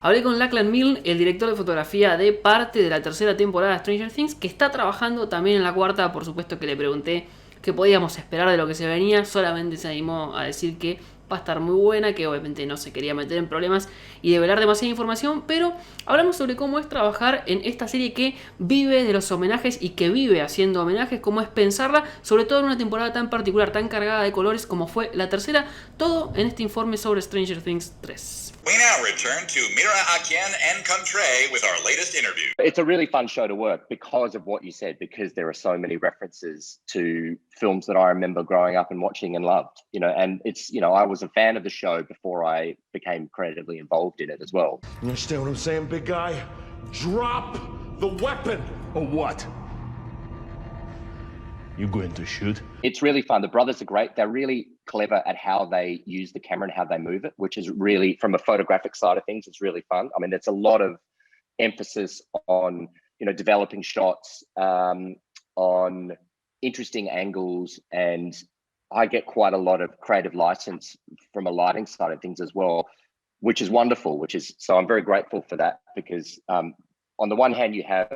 Hablé con Lachlan Milne, el director de fotografía de parte de la tercera temporada de Stranger Things, que está trabajando también en la cuarta. Por supuesto que le pregunté qué podíamos esperar de lo que se venía, solamente se animó a decir que va a estar muy buena, que obviamente no se quería meter en problemas y develar demasiada información, pero hablamos sobre cómo es trabajar en esta serie que vive de los homenajes y que vive haciendo homenajes, cómo es pensarla, sobre todo en una temporada tan particular, tan cargada de colores como fue la tercera. Todo en este informe sobre Stranger Things 3. We now return to Mira Akian and Contre with our latest interview. It's a really fun show to work because of what you said, because there are so many references to films that I remember growing up and watching and loved, and it's, I was a fan of the show before I became creatively involved in it as well. You understand what I'm saying, big guy? Drop the weapon. Or what? You going to shoot? It's really fun. The brothers are great. They're really clever at how they use the camera and how they move it, which is really, from a photographic side of things, it's really fun. I mean, there's a lot of emphasis on, developing shots, on interesting angles, and I get quite a lot of creative license from a lighting side of things as well, which is wonderful, so I'm very grateful for that, because on the one hand, you have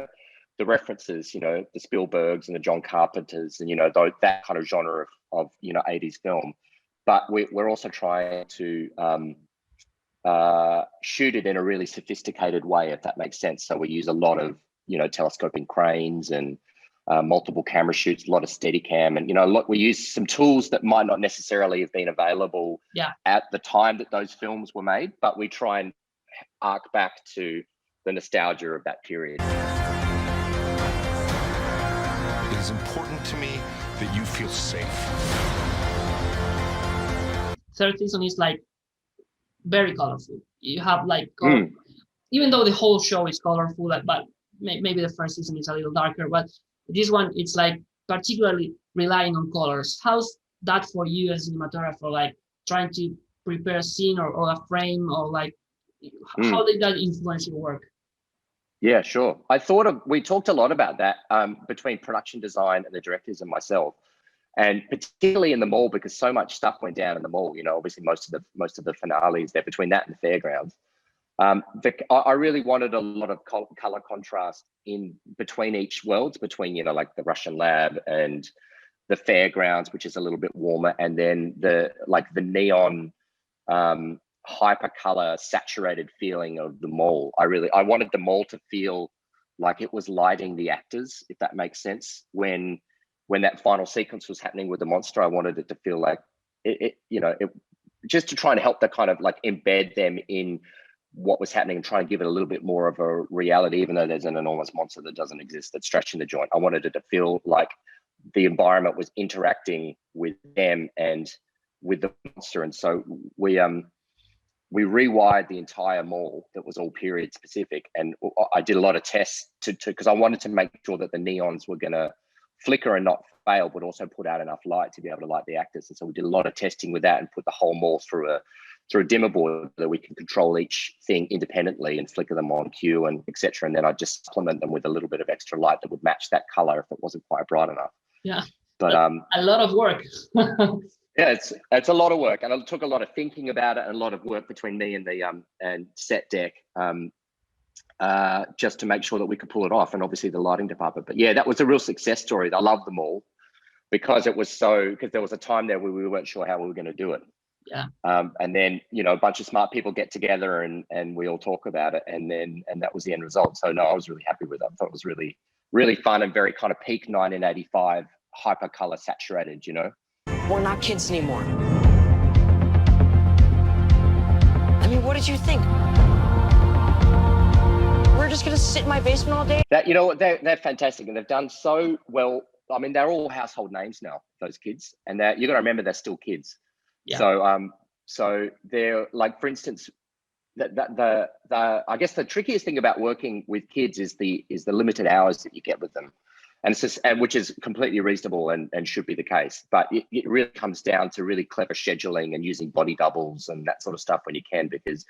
the references, the Spielbergs and the John Carpenters and, that kind of genre of 80s film. But we're also trying to shoot it in a really sophisticated way, if that makes sense. So we use a lot of, telescoping cranes and multiple camera shoots, a lot of Steadicam, and, we use some tools that might not necessarily have been available at the time that those films were made, but we try and arc back to the nostalgia of that period. It is important to me that you feel safe. Third season is like very colorful. You have like even though the whole show is colorful, but maybe the first season is a little darker, but this one it's like particularly relying on colors. How's that for you as a cinematographer, like trying to prepare a scene or a frame, or like how did that influence your work? Yeah, sure. We talked a lot about that between production design and the directors and myself, and particularly in the mall, because so much stuff went down in the mall. Obviously most of the finales there, between that and the fairgrounds. I really wanted a lot of color contrast in between each worlds, between like the Russian lab and the fairgrounds, which is a little bit warmer, and then the neon hypercolor saturated feeling of the mall. I wanted the mall to feel like it was lighting the actors, if that makes sense. When that final sequence was happening with the monster, I wanted it to feel like it just to try and help the kind of like embed them in what was happening and try and give it a little bit more of a reality, even though there's an enormous monster that doesn't exist that's stretching the joint. I wanted it to feel like the environment was interacting with them and with the monster. And so we rewired the entire mall that was all period specific, and I did a lot of tests because I wanted to make sure that the neons were going to flicker and not fail, but also put out enough light to be able to light the actors. And so we did a lot of testing with that and put the whole mall through a dimmer board that we can control each thing independently and flicker them on cue and etc. And then I just supplement them with a little bit of extra light that would match that color if it wasn't quite bright enough. Yeah, but a lot of work. Yeah, it's a lot of work, and it took a lot of thinking about it and a lot of work between me and the and set deck just to make sure that we could pull it off, and obviously the lighting department. But yeah, that was a real success story. I love them all because there was a time there where we weren't sure how we were going to do it. Yeah. And then a bunch of smart people get together and we all talk about it, and that was the end result. So no, I was really happy with it. I thought it was really, really fun and very kind of peak 1985 hypercolor saturated. We're not kids anymore. I mean, what did you think? We're just gonna sit in my basement all day? They're fantastic, and they've done so well. I mean, they're all household names now, those kids, and you got to remember they're still kids. Yeah. So they're like, for instance, the I guess the trickiest thing about working with kids is the limited hours that you get with them. And it's just, which is completely reasonable and should be the case. But it really comes down to really clever scheduling and using body doubles and that sort of stuff when you can, because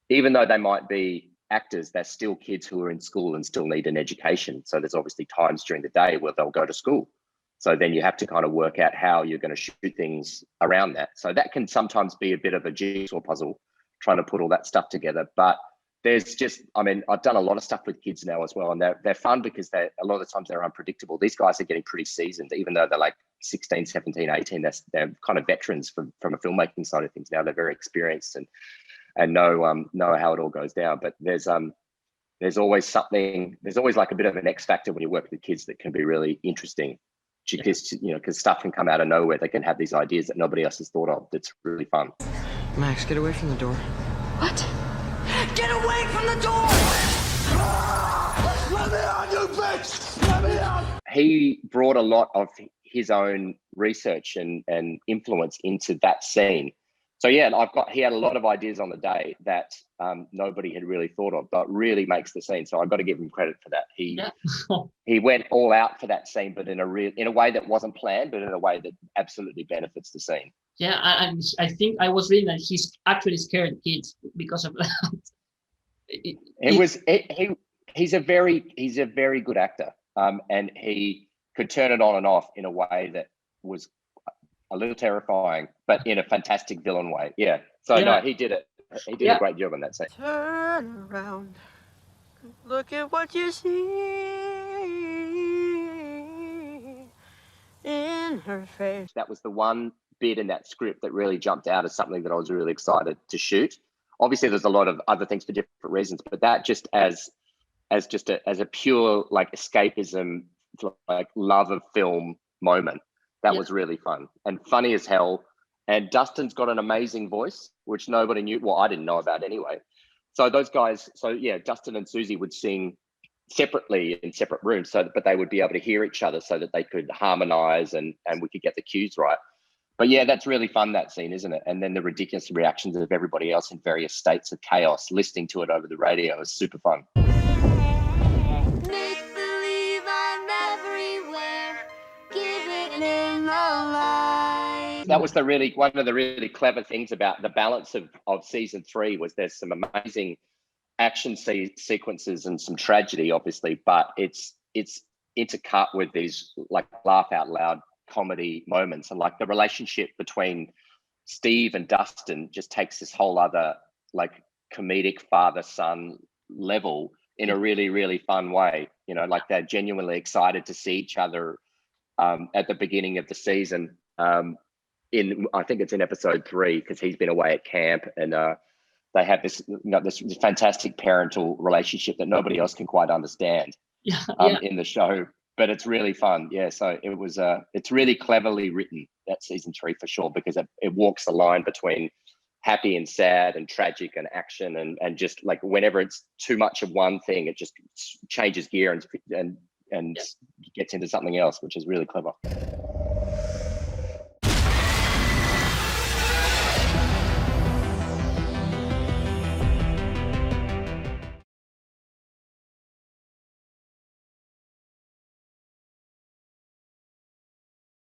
even though they might be actors, they're still kids who are in school and still need an education. So there's obviously times during the day where they'll go to school. So then you have to kind of work out how you're going to shoot things around that. So that can sometimes be a bit of a jigsaw puzzle, trying to put all that stuff together. But there's just, I mean, I've done a lot of stuff with kids now as well, and they're fun because a lot of the times they're unpredictable. These guys are getting pretty seasoned, even though they're like 16, 17, 18. They're kind of veterans from a filmmaking side of things now. They're very experienced and know how it all goes down. But there's always something. There's always like a bit of an X factor when you work with kids that can be really interesting. Because because stuff can come out of nowhere. They can have these ideas that nobody else has thought of. That's really fun. Max, get away from the door. What? Get away from the door! Let me out, you bitch! Let me out! He brought a lot of his own research and influence into that scene. So yeah, he had a lot of ideas on the day that nobody had really thought of, but really makes the scene. So I've got to give him credit for that. He went all out for that scene, but in a way that wasn't planned, but in a way that absolutely benefits the scene. Yeah, and I think I was reading that he's actually scared kids because of that. He's a very good actor, and he could turn it on and off in a way that was a little terrifying, but in a fantastic villain way. Yeah. So no, he did it. He did a great job on that scene. Turn around. Look at what you see in her face. That was the one bit in that script that really jumped out as something that I was really excited to shoot. Obviously, there's a lot of other things for different reasons, but that just as a pure like escapism, like love of film moment. That was really fun and funny as hell. And Dustin's got an amazing voice, which nobody knew. Well, I didn't know about anyway. So those guys, Dustin and Susie would sing separately in separate rooms, but they would be able to hear each other so that they could harmonize and we could get the cues right. But yeah, that's really fun, that scene, isn't it? And then the ridiculous reactions of everybody else in various states of chaos, listening to it over the radio is super fun. That was one of the really clever things about the balance of season 3 was there's some amazing action sequences and some tragedy, obviously, but it's intercut with these like laugh out loud comedy moments, and like the relationship between Steve and Dustin just takes this whole other like comedic father-son level in a really, really fun way. Like they're genuinely excited to see each other at the beginning of the season. I think it's in episode 3 because he's been away at camp, and they have this fantastic parental relationship that nobody else can quite understand in the show. But it's really fun. Yeah, so it's really cleverly written, that season 3 for sure, because it walks the line between happy and sad and tragic and action and just like whenever it's too much of one thing, it just changes gear and gets into something else, which is really clever.